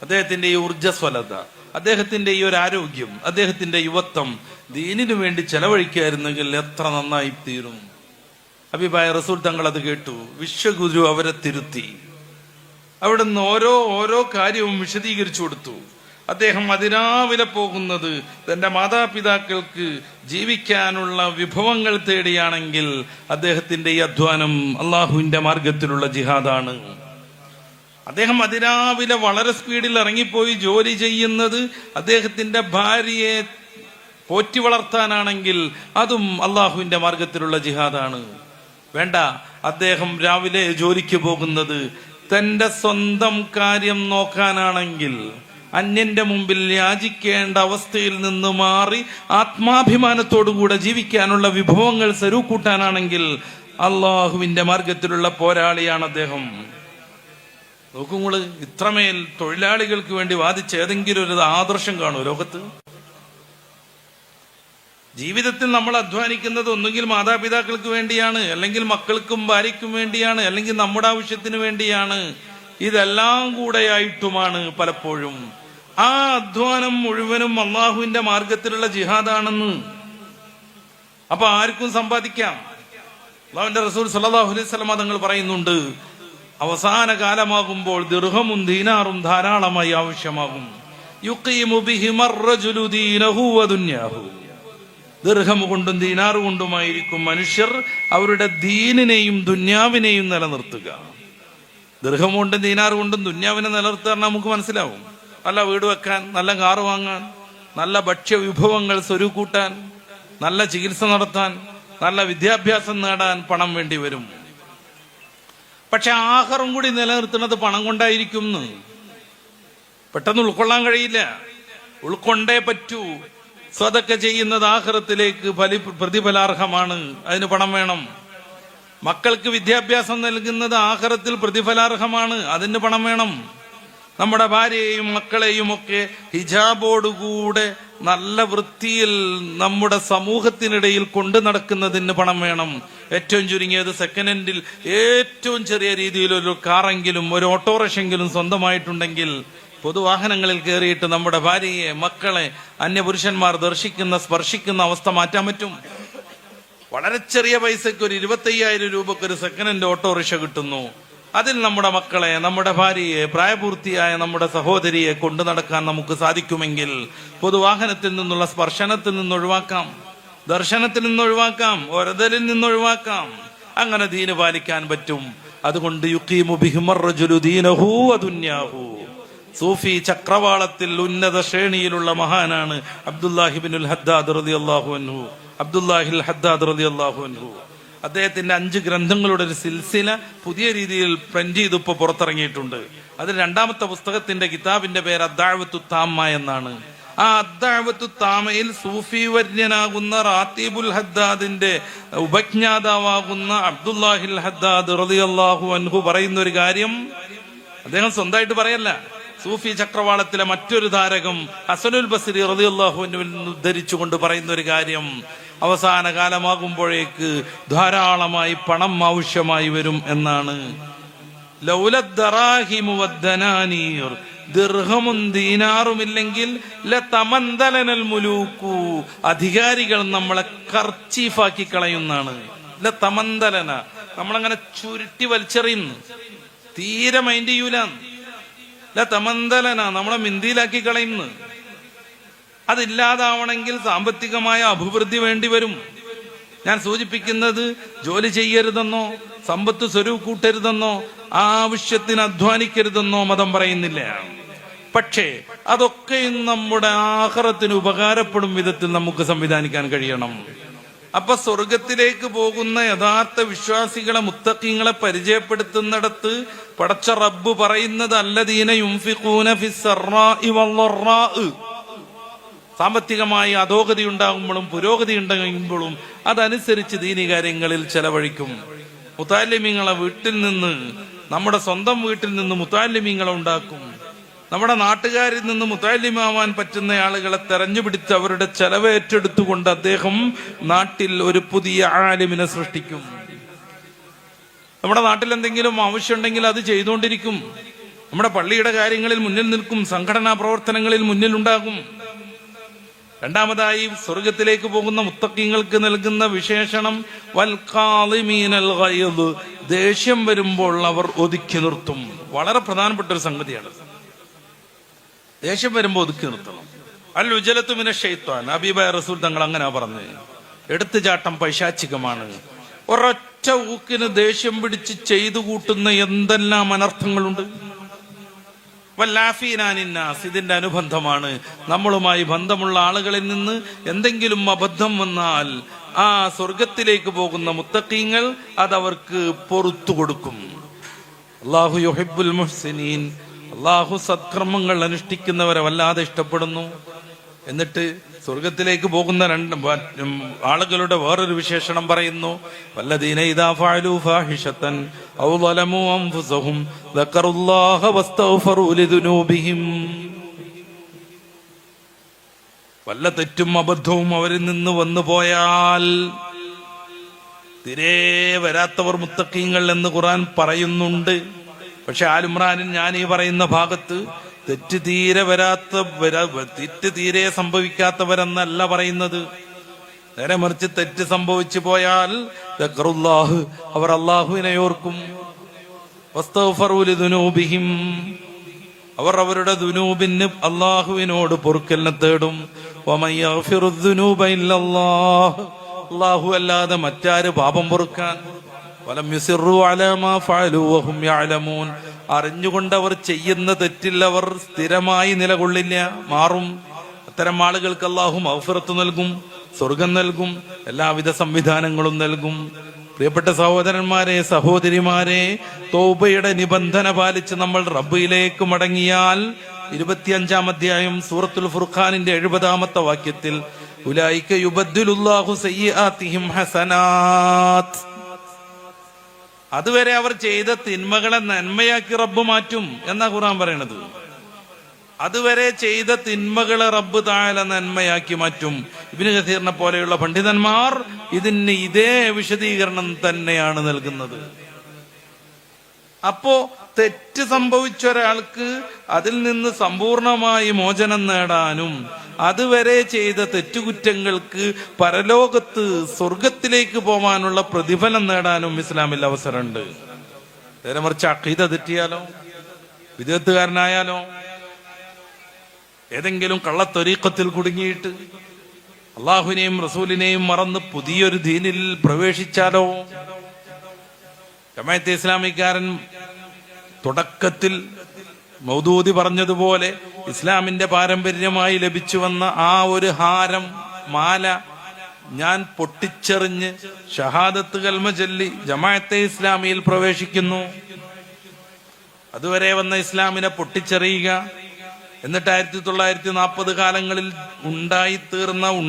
അദ്ദേഹത്തിന്റെ ഈ ഊർജ്ജസ്വലത, അദ്ദേഹത്തിന്റെ ഈ ഒരു ആരോഗ്യം, അദ്ദേഹത്തിന്റെ യുവത്വം ദീനിനു വേണ്ടി ചെലവഴിക്കായിരുന്നെങ്കിൽ എത്ര നന്നായി തീരും. ഹബീബായ റസൂൽ തങ്ങൾ അത് കേട്ടു. വിശ്വഗുരു അവരെ തിരുത്തി. അവിടുന്ന് ഓരോ കാര്യവും വിശദീകരിച്ചു കൊടുത്തു. അദ്ദേഹം അതിരാവിലെ പോകുന്നത് തന്റെ മാതാപിതാക്കൾക്ക് ജീവിക്കാനുള്ള വിഭവങ്ങൾ തേടിയാണെങ്കിൽ അദ്ദേഹത്തിന്റെ ഈ അധ്വാനം അള്ളാഹുവിന്റെ മാർഗത്തിലുള്ള ജിഹാദാണ്. അദ്ദേഹം അതിരാവിലെ വളരെ സ്പീഡിൽ ഇറങ്ങിപ്പോയി ജോലി ചെയ്യുന്നത് അദ്ദേഹത്തിന്റെ ഭാര്യയെ പോറ്റി വളർത്താനാണെങ്കിൽ അതും അള്ളാഹുവിന്റെ മാർഗത്തിലുള്ള ജിഹാദാണ്. വേണ്ട, അദ്ദേഹം രാവിലെ ജോലിക്ക് പോകുന്നത് തന്റെ സ്വന്തം കാര്യം നോക്കാനാണെങ്കിൽ, അന്യന്റെ മുമ്പിൽ യാചിക്കേണ്ട അവസ്ഥയിൽ നിന്ന് മാറി ആത്മാഭിമാനത്തോടുകൂടെ ജീവിക്കാനുള്ള വിഭവങ്ങൾ സ്വരൂക്കൂട്ടാനാണെങ്കിൽ അള്ളാഹുവിന്റെ മാർഗത്തിലുള്ള പോരാളിയാണ് അദ്ദേഹം. നോക്കുങ്ങള്, ഇത്രമേൽ തൊഴിലാളികൾക്ക് വേണ്ടി വാദിച്ച ഏതെങ്കിലും ഒരു ആദർശം കാണൂ ലോകത്ത്? ജീവിതത്തിൽ നമ്മൾ അധ്വാനിക്കുന്നത് ഒന്നുകിൽ മാതാപിതാക്കൾക്ക് വേണ്ടിയാണ്, അല്ലെങ്കിൽ മക്കൾക്കും ഭാര്യയ്ക്കും വേണ്ടിയാണ്, അല്ലെങ്കിൽ നമ്മുടെ ആവശ്യത്തിന് വേണ്ടിയാണ്. ഇതെല്ലാം കൂടെയായിട്ടുമാണ് പലപ്പോഴും ആ അധ്വാനം മുഴുവനും അള്ളാഹുവിന്റെ മാർഗത്തിലുള്ള ജിഹാദാണെന്ന്. അപ്പൊ ആർക്കും സമ്പാദിക്കാം. അള്ളാഹുവിന്റെ റസൂൽ സല്ലല്ലാഹു അലൈഹി വസല്ലം തങ്ങൾ പറയുന്നുണ്ട്, അവസാന കാലമാകുമ്പോൾ ദിർഹമും ദീനാറും ധാരാളമായി ആവശ്യമാകും. യുഖീമു ബിഹിമർ റജുലു ദീനഹു വദുന്യാഹു. ദിർഹം കൊണ്ടും ദീനാറ് കൊണ്ടുമായിരിക്കും മനുഷ്യർ അവരുടെ ദീനിനെയും ദുന്യാവിനെയും നിലനിർത്തുക. ദിർഹം കൊണ്ടും ദീനാറ് കൊണ്ടും ദുന്യാവിനെ നിലനിർത്താൻ നമുക്ക് മനസ്സിലാവും. നല്ല വീട് വെക്കാൻ, നല്ല കാറ് വാങ്ങാൻ, നല്ല ഭക്ഷ്യ വിഭവങ്ങൾ സ്വരൂക്കൂട്ടാൻ, നല്ല ചികിത്സ നടത്താൻ, നല്ല വിദ്യാഭ്യാസം നേടാൻ പണം വേണ്ടി വരും. പക്ഷെ ആഹാരം കൂടി നിലനിർത്തുന്നത് പണം കൊണ്ടായിരിക്കും. പെട്ടെന്ന് ഉൾക്കൊള്ളാൻ കഴിയില്ല. ഉൾക്കൊണ്ടേ പറ്റൂ. സ്വതക്ക ചെയ്യുന്നത് ആഖിറത്തിലേക്ക് പ്രതിഫലാർഹമാണ്. അതിന് പണം വേണം. മക്കൾക്ക് വിദ്യാഭ്യാസം നൽകുന്നത് ആഖിറത്തിൽ പ്രതിഫലാർഹമാണ്. അതിന് പണം വേണം. നമ്മുടെ ഭാര്യയെയും മക്കളെയും ഒക്കെ ഹിജാബോടുകൂടെ നല്ല വൃത്തിയിൽ നമ്മുടെ സമൂഹത്തിനിടയിൽ കൊണ്ടു നടക്കുന്നതിന് പണം വേണം. ഏറ്റവും ചുരുങ്ങിയത് സെക്കൻഡ് ഹാൻഡിൽ ഏറ്റവും ചെറിയ രീതിയിൽ ഒരു കാറെങ്കിലും ഒരു ഓട്ടോറിക്ഷയെങ്കിലും സ്വന്തമായിട്ടുണ്ടെങ്കിൽ പൊതുവാഹനങ്ങളിൽ കയറിയിട്ട് നമ്മുടെ ഭാര്യയെ മക്കളെ അന്യപുരുഷന്മാർ ദർശിക്കുന്ന സ്പർശിക്കുന്ന അവസ്ഥ മാറ്റാൻ പറ്റും. വളരെ ചെറിയ പൈസക്ക് ഒരു 25,000 രൂപക്ക് ഒരു സെക്കൻഡ് ഹാൻഡ് ഓട്ടോറിക്ഷ കിട്ടുന്നു. അതിൽ നമ്മുടെ മക്കളെ, നമ്മുടെ ഭാര്യയെ, പ്രായപൂർത്തിയായ നമ്മുടെ സഹോദരിയെ കൊണ്ടു നടക്കാൻ നമുക്ക് സാധിക്കുമെങ്കിൽ പൊതുവാഹനത്തിൽ നിന്നുള്ള സ്പർശനത്തിൽ നിന്നൊഴിവാക്കാം, ദർശനത്തിൽ നിന്നൊഴിവാക്കാം, ഒരതലിൽ നിന്നൊഴിവാക്കാം. അങ്ങനെ ദീന് പാലിക്കാൻ പറ്റും. അതുകൊണ്ട് യുഖീമു ബിഹിമർ റജുലു ദീനഹു വദുന്യാഹു. സൂഫി ചക്രവാളത്തിൽ ഉന്നത ശ്രേണിയിലുള്ള മഹാനാണ് അബ്ദുല്ലാഹിബ്നുൽ ഹദ്ദാദ് റളിയല്ലാഹു അൻഹു. അബ്ദുല്ലാഹിൽ ഹദ്ദാദ് റളിയല്ലാഹു അൻഹു. അദ്ദേഹത്തിന്റെ 5 ഗ്രന്ഥങ്ങളുടെ ഒരു സിൽസില പുതിയ രീതിയിൽ പ്രിന്റ് ചെയ്ത് ഇപ്പൊ പുറത്തിറങ്ങിയിട്ടുണ്ട്. അതിൽ 2ാമത്തെ പുസ്തകത്തിന്റെ കിതാബിന്റെ പേര് അദ്ദഅവത്തു താമ്മ എന്നാണ്. ആ അദ്ദഅവത്തു താമയിൽ സൂഫി വര്യനാകുന്ന റാത്തീബുൽ ഹദ്ദാദിന്റെ ഉപജ്ഞാതാവാകുന്ന അബ്ദുല്ലാഹിൽ ഹദ്ദാദ് റളിയല്ലാഹു അൻഹു പറയുന്ന ഒരു കാര്യം അദ്ദേഹം സ്വന്തമായിട്ട് പറയല്ല. സൂഫി ചക്രവാളത്തിലെ മറ്റൊരു താരകം ഹസനുൽ ബസ്രി റളിയല്ലാഹു അൻഹുവിൽ നിന്ന് ഉദ്ധരിച്ചുകൊണ്ട് പറയുന്ന ഒരു കാര്യം, അവസാന കാലമാകുമ്പോഴേക്ക് ധാരാളമായി പണം ആവശ്യമായി വരും എന്നാണ്. ലൗലദ്ദറാഹിമു വദ്ദനാനീർ, ദിർഹമും ദീനാറുമില്ലെങ്കിൽ ലതമന്ദലനൽ മുലൂക്കു, അധികാരികൾ നമ്മളെ കർച്ചീഫാക്കി കളയുന്നാണ്. ലതമന്ദലന, നമ്മളങ്ങനെ ചുരുട്ടി വലിച്ചെറിയുന്നു, തീരെ മൈൻഡ് ചെയ്യൂല. ലതമന്ദലന, നമ്മളെ മിന്തിയിലാക്കി കളയുന്നു. അതില്ലാതാവണമെങ്കിൽ സാമ്പത്തികമായ അഭിവൃദ്ധി വേണ്ടി വരും. ഞാൻ സൂചിപ്പിക്കുന്നത് ജോലി ചെയ്യരുതെന്നോ സമ്പത്ത് സ്വരൂപ് കൂട്ടരുതെന്നോ ആവശ്യത്തിന് അധ്വാനിക്കരുതെന്നോ മതം പറയുന്നില്ല. പക്ഷേ അതൊക്കെയും നമ്മുടെ ആഖിറത്തിന് ഉപകാരപ്പെടും വിധത്തിൽ നമുക്ക് സംവിധാനിക്കാൻ കഴിയണം. അപ്പൊ സ്വർഗത്തിലേക്ക് പോകുന്ന യഥാർത്ഥ വിശ്വാസികളെ, മുത്തഖീങ്ങളെ പരിചയപ്പെടുത്തുന്നിടത്ത് പടച്ച റബ്ബ് പറയുന്നത് അല്ലദീന യുൻഫിഖൂന ഫിസ്സറാഇ വല്ലറാഇ, സാമ്പത്തികമായി അധോഗതി ഉണ്ടാകുമ്പോഴും പുരോഗതി ഉണ്ടാകുമ്പോഴും അതനുസരിച്ച് ദീനി കാര്യങ്ങളിൽ ചെലവഴിക്കും. മുത്താലിമീങ്ങളെ വീട്ടിൽ നിന്ന്, നമ്മുടെ സ്വന്തം വീട്ടിൽ നിന്ന് മുത്താലിമീങ്ങളെ ഉണ്ടാക്കും. നമ്മുടെ നാട്ടുകാരിൽ നിന്ന് മുത്താലിമാവാൻ പറ്റുന്ന ആളുകളെ തെരഞ്ഞുപിടിച്ച് അവരുടെ ചെലവ് ഏറ്റെടുത്തുകൊണ്ട് അദ്ദേഹം നാട്ടിൽ ഒരു പുതിയ ആലിമിനെ സൃഷ്ടിക്കും. നമ്മുടെ നാട്ടിൽ എന്തെങ്കിലും ആവശ്യമുണ്ടെങ്കിൽ അത് ചെയ്തുകൊണ്ടിരിക്കും. നമ്മുടെ പള്ളിയുടെ കാര്യങ്ങളിൽ മുന്നിൽ നിൽക്കും, സംഘടനാ പ്രവർത്തനങ്ങളിൽ മുന്നിലുണ്ടാകും. രണ്ടാമതായി സ്വർഗത്തിലേക്ക് പോകുന്ന മുത്തഖീങ്ങൾക്ക് നൽകുന്ന വിശേഷണം വൽ ഖാളിമീനൽ ഗൈദ്, ദേഷ്യം വരുമ്പോൾ അവർ ഒതുക്കി നിർത്തും. വളരെ പ്രധാനപ്പെട്ട ഒരു സംഗതിയാണ്. ദേഷ്യം വരുമ്പോൾ ഒതുക്കി നിർത്തണം. അൽ ഉജലത്തു മിന ശൈത്താൻ, ഹബീബായ റസൂൽ തങ്ങൾ അങ്ങനെ പറഞ്ഞു. എടുത്തുചാട്ടം പൈശാചികമാണ്. ഒരൊറ്റ ഊക്കിന് ദേഷ്യം പിടിച്ച് ചെയ്തു കൂട്ടുന്ന എന്തെല്ലാം അനർത്ഥങ്ങളുണ്ട്. വല്ലാഫീനാനിന്നാസ്, ഇതിന്റെ അനുബന്ധമാണ്. നമ്മളുമായി ബന്ധമുള്ള ആളുകളിൽ നിന്ന് എന്തെങ്കിലും അബദ്ധം വന്നാൽ ആ സ്വർഗത്തിലേക്ക് പോകുന്ന മുത്തഖീങ്ങൾ അതവർക്ക് പൊറുത്തു കൊടുക്കും. അല്ലാഹു യുഹിബ്ബുൽ മുഹ്സിനീൻ, അല്ലാഹു സത്കർമ്മങ്ങൾ അനുഷ്ഠിക്കുന്നവരെ വല്ലാതെ ഇഷ്ടപ്പെടുന്നു. എന്നിട്ട് സ്വർഗത്തിലേക്ക് പോകുന്ന ആളുകളുടെ വേറൊരു വിശേഷണം പറയുന്നു. വല്ലദീന ഇദാ ഫഅലൂ ഫാഹിഷതൻ ഔ ളലമൂ അൻഫുസഹും ദക്കറുല്ലാഹ വസ്തഗ്ഫറൂ ലിദുനൂബിഹിം, വല്ല തെറ്റും അബദ്ധവും അവരിൽ നിന്ന് വന്നു പോയാൽ, തിരേ വരാത്തവർ മുത്തഖീങ്ങൾ എന്ന് ഖുർആൻ പറയുന്നുണ്ട്. പക്ഷെ ആലിമ്രാനിൽ ഞാൻ ഈ പറയുന്ന ഭാഗത്ത് തെറ്റ് തീരെ സംഭവിക്കാത്തവരെന്നല്ല പറയുന്നത്. നേരെ മറിച്ച് തെറ്റ് സംഭവിച്ചു പോയാൽ ദക്റുല്ലാഹ്, അവർ അള്ളാഹുവിനെ ഓർക്കും. വസ്തഗ്ഫറൂ ലിദുനൂബിഹിം, അവർ അവരുടെ ദുനൂബിന് അള്ളാഹുവിനോട് പൊറുക്കലിനെ തേടും. വമൻ യഗ്ഫിറുദ് ദുനൂബ ഇല്ലല്ലാഹ്, അള്ളാഹു അല്ലാതെ മറ്റാര് പാപം പൊറുക്കാൻ. വലം യുസിറു അലാ മാ ഫഅലൂ വഹും യഅലമൂൻ, അറിഞ്ഞുകൊണ്ട് അവർ ചെയ്യുന്ന തെറ്റിൽ അവർ സ്ഥിരമായി നിലകൊള്ളില്ല, മാറും. അത്തരം ആളുകൾക്ക് അല്ലാഹു മഗ്ഫിറത്ത് നൽകും, സ്വർഗം നൽകും, എല്ലാവിധ സംവിധാനങ്ങളും നൽകും. പ്രിയപ്പെട്ട സഹോദരന്മാരെ, സഹോദരിമാരെ, തൗബയുടെ നിബന്ധന പാലിച്ച് നമ്മൾ റബ്ബിലേക്ക് മടങ്ങിയാൽ 25-ാം അധ്യായം സൂറത്തുൽ ഫുർഖാനിന്റെ 70-ാമത്തെ വാക്യത്തിൽ ഉലൈക യുബദ്ദിലുല്ലാഹു സയ്യിആതിഹിം ഹസനാത്ത്, അതുവരെ അവർ ചെയ്ത തിന്മകളെ നന്മയാക്കി റബ്ബ് മാറ്റും എന്നാ ഖുർആൻ പറയണത്. അതുവരെ ചെയ്ത തിന്മകളെ റബ്ബ് തആല നന്മയാക്കി മാറ്റും. ഇബ്നു കസീറിനെ പോലെയുള്ള പണ്ഡിതന്മാർ ഇതിന് ഇതേ വിശദീകരണം തന്നെയാണ് നൽകുന്നത്. അപ്പോ തെറ്റ് സംഭവിച്ച ഒരാൾക്ക് അതിൽ നിന്ന് സമ്പൂർണമായി മോചനം നേടാനും അതുവരെ ചെയ്ത തെറ്റുകുറ്റങ്ങൾക്ക് പരലോകത്ത് സ്വർഗത്തിലേക്ക് പോവാനുള്ള പ്രതിഫലം നേടാനും ഇസ്ലാമിൽ അവസരമുണ്ട്. നേരെ മറിച്ച് അഖീദ തെറ്റിയാലോ, വിദഗ്ധകാരനായാലോ, ഏതെങ്കിലും കള്ളത്വരീഖത്തിൽ കുടുങ്ങിയിട്ട് അള്ളാഹുവിനെയും റസൂലിനെയും മറന്ന് പുതിയൊരു ദീനിൽ പ്രവേശിച്ചാലോ. ജമാഅത്തെ ഇസ്ലാമിക്കാരൻ തുടക്കത്തിൽ മൗദൂദി പറഞ്ഞതുപോലെ ഇസ്ലാമിന്റെ പാരമ്പര്യമായി ലഭിച്ചു വന്ന ആ ഒരു ഹാരം, മാല ഞാൻ പൊട്ടിച്ചെറിഞ്ഞ് ഷഹാദത്ത് കൽമ ചൊല്ലി ജമാഅത്തെ ഇസ്ലാമിയിൽ പ്രവേശിക്കുന്നു. അതുവരെ വന്ന ഇസ്ലാമിനെ പൊട്ടിച്ചെറിയുക, എന്നിട്ട് 1940 കാലങ്ങളിൽ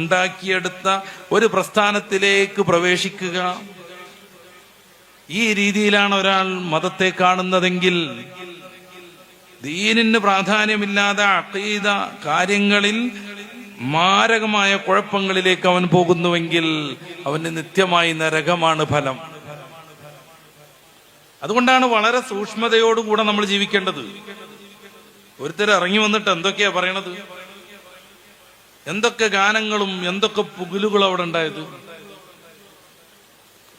ഉണ്ടാക്കിയെടുത്ത ഒരു പ്രസ്ഥാനത്തിലേക്ക് പ്രവേശിക്കുക. ഈ രീതിയിലാണ് ഒരാൾ മതത്തെ കാണുന്നതെങ്കിൽ ദീനിന് പ്രാധാന്യമില്ലാതെ അഖീദ കാര്യങ്ങളിൽ മാരകമായ കുഴപ്പങ്ങളിലേക്ക് അവൻ പോകുന്നുവെങ്കിൽ അവന് നിത്യമായി നരകമാണ് ഫലം. അതുകൊണ്ടാണ് വളരെ സൂക്ഷ്മതയോടുകൂടെ നമ്മൾ ജീവിക്കേണ്ടത്. ഒരുത്തർ ഇറങ്ങി വന്നിട്ട് എന്തൊക്കെയാ പറയണത്, എന്തൊക്കെ ഗാനങ്ങളും എന്തൊക്കെ പുകിലുകളും അവിടെ ഉണ്ടായത്.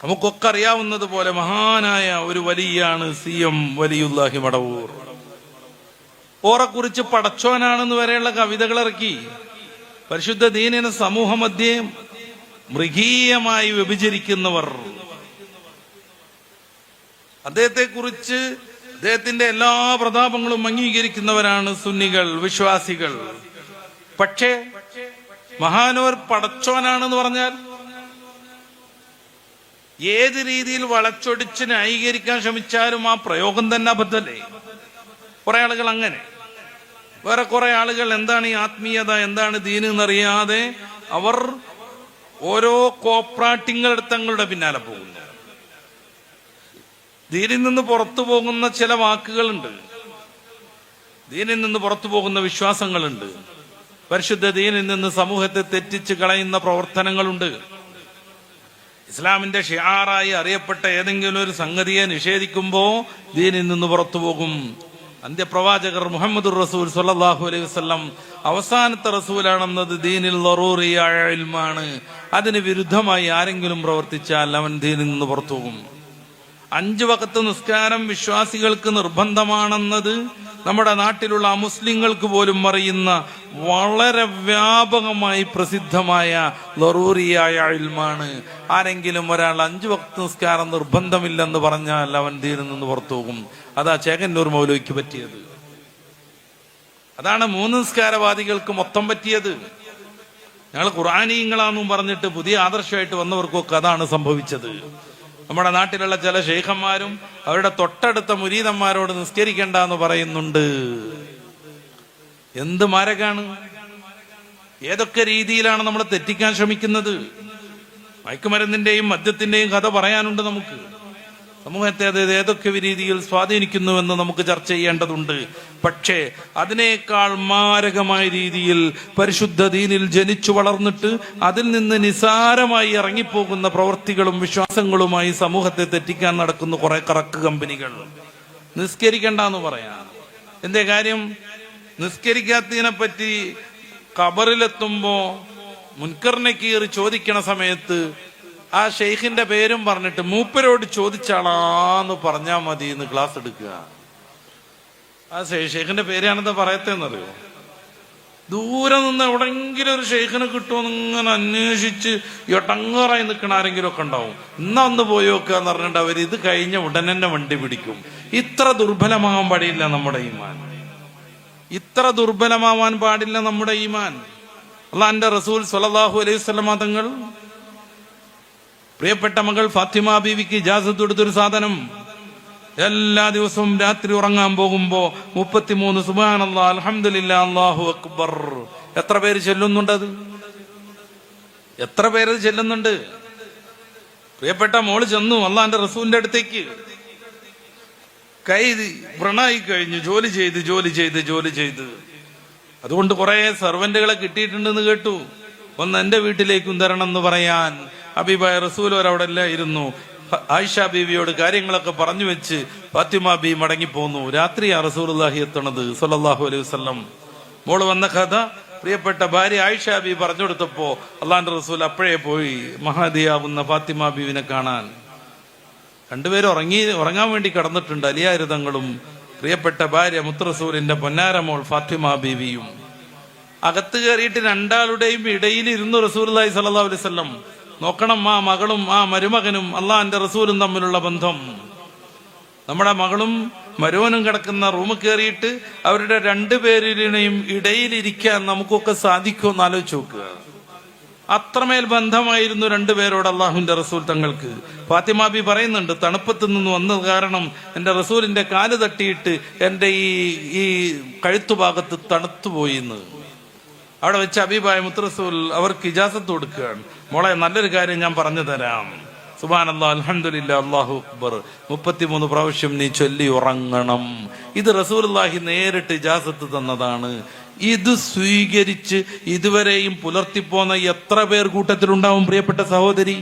നമുക്കൊക്കെ അറിയാവുന്നത് പോലെ മഹാനായ ഒരു വലിയാണ് CM വലിയുല്ലാഹി മടവൂർ. ഓറെക്കുറിച്ച് പടച്ചോനാണെന്ന് വരെയുള്ള കവിതകൾ ഇറക്കി. പരിശുദ്ധ ദീനിനെ സമൂഹമധ്യേ മൃഗീയമായി വ്യഭിചരിക്കുന്നവർ, അദ്ദേഹത്തെക്കുറിച്ച് അദ്ദേഹത്തിന്റെ എല്ലാ പ്രതാപങ്ങളും അംഗീകരിക്കുന്നവരാണ് സുന്നികൾ, വിശ്വാസികൾ. പക്ഷേ മഹാനവർ പടച്ചോനാണെന്ന് പറഞ്ഞാൽ ഏത് രീതിയിൽ വളച്ചൊടിച്ച് ന്യായീകരിക്കാൻ ശ്രമിച്ചാലും ആ പ്രയോഗം തന്നെ അബദ്ധല്ലേ. കുറെ ആളുകൾ അങ്ങനെ, വേറെ കുറെ ആളുകൾ എന്താണ് ഈ ആത്മീയത, എന്താണ് ദീൻ എന്നറിയാതെ അവർ ഓരോ കോപ്രാട്ടിങ്ങൾ തങ്ങളുടെ പിന്നാലെ പോകുന്നു. ദീനിൽ നിന്ന് പുറത്തു പോകുന്ന ചില വാക്കുകളുണ്ട്, ദീനിൽ നിന്ന് പുറത്തു പോകുന്ന വിശ്വാസങ്ങളുണ്ട്, പരിശുദ്ധ ദീനിൽ നിന്ന് സമൂഹത്തെ തെറ്റിച്ച് കളയുന്ന പ്രവർത്തനങ്ങളുണ്ട്. ഇസ്ലാമിന്റെ ഷിആറായി അറിയപ്പെട്ട ഏതെങ്കിലും ഒരു സംഗതിയെ നിഷേധിക്കുമ്പോ ദീനിൽ നിന്ന് പുറത്തു പോകും. അന്ത്യപ്രവാചകർ മുഹമ്മദ് റസൂൽ സ്വല്ലല്ലാഹു അലൈഹി വസല്ലം അവസാനത്തെ റസൂലാണെന്നത് ദീനിൽ ദറൂറിയായ ഇൽമാണ്. അതിന് വിരുദ്ധമായി ആരെങ്കിലും പ്രവർത്തിച്ചാൽ അവൻ ദീനിൽ നിന്ന് പുറത്തു പോകും. 5 വഖത്ത് നിസ്കാരം വിശ്വാസികൾക്ക് നിർബന്ധമാണെന്നത് നമ്മുടെ നാട്ടിലുള്ള അമുസ്ലിങ്ങൾക്ക് പോലും അറിയുന്ന വളരെ വ്യാപകമായി പ്രസിദ്ധമായ ദറൂറിയായ ഇൽമാണ്. ആരെങ്കിലും ഒരാൾ 5 വഖത്ത് നിസ്കാരം നിർബന്ധമില്ലെന്ന് പറഞ്ഞാൽ അവൻ ദീനിൽ നിന്ന് പുറത്തു പോകും. അതാ ചേകന്നൂർ മൗലവിക്ക് പറ്റിയത്, അതാണ് 3 നിസ്കാരവാദികൾക്ക് മൊത്തം പറ്റിയത്. ഞങ്ങൾ ഖുർആനീങ്ങളാന്നും പറഞ്ഞിട്ട് പുതിയ ആദർശമായിട്ട് വന്നവർക്കൊക്കെ അതാണ് സംഭവിച്ചത്. നമ്മുടെ നാട്ടിലുള്ള ചില ശൈഖന്മാരും അവരുടെ തൊട്ടടുത്ത മുരീദന്മാരോട് നിസ്കരിക്കണ്ട എന്ന് പറയുന്നുണ്ട്. എന്ത് മാരകാണ്! ഏതൊക്കെ രീതിയിലാണ് നമ്മൾ തെറ്റിക്കാൻ ശ്രമിക്കുന്നത്. മയക്കുമരുന്നിന്റെയും മദ്യത്തിന്റെയും കഥ പറയാനുണ്ട് നമുക്ക്. സമൂഹത്തെ അത് ഏതൊക്കെ രീതിയിൽ സ്വാധീനിക്കുന്നുവെന്ന് നമുക്ക് ചർച്ച ചെയ്യേണ്ടതുണ്ട്. പക്ഷേ അതിനേക്കാൾ മാരകമായ രീതിയിൽ പരിശുദ്ധ ദീനിൽ ജനിച്ചു വളർന്നിട്ട് അതിൽ നിന്ന് നിസാരമായി ഇറങ്ങിപ്പോകുന്ന പ്രവൃത്തികളും വിശ്വാസങ്ങളുമായി സമൂഹത്തെ തെറ്റിക്കാൻ നടക്കുന്ന കുറെ കറക്ക് കമ്പനികൾ. നിസ്കരിക്കണ്ടെന്ന് പറയാം. എന്തേ കാര്യം? നിസ്കരിക്കാത്തതിനെ പറ്റി ഖബറിലെത്തുമ്പോ മുൻകർ നക്കീർ ചോദിക്കണ സമയത്ത് ആ ഷെയ്ഖിന്റെ പേരും പറഞ്ഞിട്ട് മൂപ്പരോട് ചോദിച്ചാളാന്ന് പറഞ്ഞാ മതി എന്ന് ക്ലാസ് എടുക്കുക. ആ ഷെയ്ഖിന്റെ പേരാണെന്താ പറയത്തേന്നറിയോ? ദൂരെ നിന്ന് എവിടെങ്കിലും ഒരു ഷെയ്ഖിനെ കിട്ടുമെന്ന് ഇങ്ങനെ അന്വേഷിച്ച് എടങ്ങാറായി നിൽക്കണ ആരെങ്കിലും ഒക്കെ ഉണ്ടാവും. ഇന്നാ ഒന്ന് പോയി നോക്കുക എന്ന് പറഞ്ഞിട്ട് അവർ ഇത് കഴിഞ്ഞ ഉടനെ തന്നെ വണ്ടി പിടിക്കും. ഇത്ര ദുർബലമാവാൻ പാടില്ല നമ്മുടെ ഈമാൻ, ഇത്ര ദുർബലമാവാൻ പാടില്ല നമ്മുടെ ഈമാൻ. അല്ലാഹുവിന്റെ റസൂൽ സ്വല്ലല്ലാഹു അലൈഹി വസല്ലം തങ്ങൾ പ്രിയപ്പെട്ട മകൾ ഫാത്തിമ ബീവിക്ക് ഇജാസത്ത് കൊടുത്തൊരു സാധനം, എല്ലാ ദിവസവും രാത്രി ഉറങ്ങാൻ പോകുമ്പോ 33 സുബ്ഹാനല്ലാഹ് അൽഹംദുലില്ലാഹ് അല്ലാഹു അക്ബർ. എത്ര പേര് ചൊല്ലുന്നുണ്ടത്? എത്ര പേര് ചെല്ലുന്നുണ്ട്? പ്രിയപ്പെട്ട മോള് ചെന്നു അള്ളാന്റെ റസൂലിന്റെ അടുത്തേക്ക്. കൈ വ്രണായി കഴിഞ്ഞു, ജോലി ചെയ്ത്. അതുകൊണ്ട് കുറെ സെർവന്റുകളെ കിട്ടിയിട്ടുണ്ടെന്ന് കേട്ടു. ഒന്ന് എന്റെ വീട്ടിലേക്കും തരണം എന്ന് പറയാൻ ഹബീബായ റസൂൽ അവിടെ ഇല്ലായിരുന്നു. ആയിഷ ബീവിയോട് കാര്യങ്ങളൊക്കെ പറഞ്ഞു വെച്ച് ഫാത്തിമ ബി മടങ്ങിപ്പോന്നു. രാത്രിയാ റസൂലുള്ളാഹി എത്തണത് സ്വല്ലല്ലാഹു അലൈഹി വസല്ലം. മോള് വന്ന കഥ പ്രിയപ്പെട്ട ഭാര്യ ആയിഷ ബി പറഞ്ഞു കൊടുത്തപ്പോ അള്ളാന്റെ റസൂൽ അപ്പോഴേ പോയി മഹദിയാവുന്ന ഫാത്തിമ ബീവിനെ കാണാൻ. രണ്ടുപേരും ഉറങ്ങാൻ വേണ്ടി കടന്നിട്ടുണ്ട്. അലിയാരിതങ്ങളും പ്രിയപ്പെട്ട ഭാര്യ മുത്തറസൂലിന്റെ പൊന്നാരമോൾ ഫാത്തിമ ബീവിയും. അകത്ത് കയറിയിട്ട് രണ്ടാളുടെയും ഇടയിൽ ഇരുന്നു റസൂലുള്ളാഹി സ്വല്ലല്ലാഹു അലൈഹി വസല്ലം. നോക്കണം, ആ മകളും ആ മരുമകനും അള്ളാന്റെ റസൂലും തമ്മിലുള്ള ബന്ധം. നമ്മുടെ മകളും മരുവനും കിടക്കുന്ന റൂമിൽ കയറിയിട്ട് അവരുടെ രണ്ടുപേരുടെയും ഇടയിലിരിക്കാൻ നമുക്കൊക്കെ സാധിക്കുമെന്ന് ആലോചിച്ച് നോക്കുക. അത്രമേൽ ബന്ധമായിരുന്നു രണ്ടുപേരോട് അള്ളാഹുവിന്റെ റസൂൽ തങ്ങൾക്ക്. ഫാത്തിമ ബി പറയുന്നുണ്ട്, തണുപ്പത്ത് നിന്ന് വന്നത് കാരണം എന്റെ റസൂലിന്റെ കാല് തട്ടിയിട്ട് എന്റെ ഈ കഴുത്തുഭാഗത്ത് തണുത്തുപോയി എന്ന്. അവിടെ വെച്ച് ഹബീബായ മുത്തറസൂൽ അവർക്ക് ഇജാസത്ത് കൊടുക്കുകയാണ്. മോളെ, നല്ലൊരു കാര്യം ഞാൻ പറഞ്ഞു തരാം. സുബ്ഹാനല്ലാഹ്, അൽഹംദുലില്ലാഹ്, അല്ലാഹു അക്ബർ 33 പ്രാവശ്യം നീ ചൊല്ലി ഉറങ്ങണം. ഇത് റസൂലുള്ളാഹി നേരിട്ട് ഇജാസത്ത് തന്നതാണ്. ഇത് സ്വീകരിച്ച് ഇതുവരെയും പുലർത്തിപ്പോന്ന എത്ര പേർ കൂട്ടത്തിലുണ്ടാവും പ്രിയപ്പെട്ട സഹോദരി?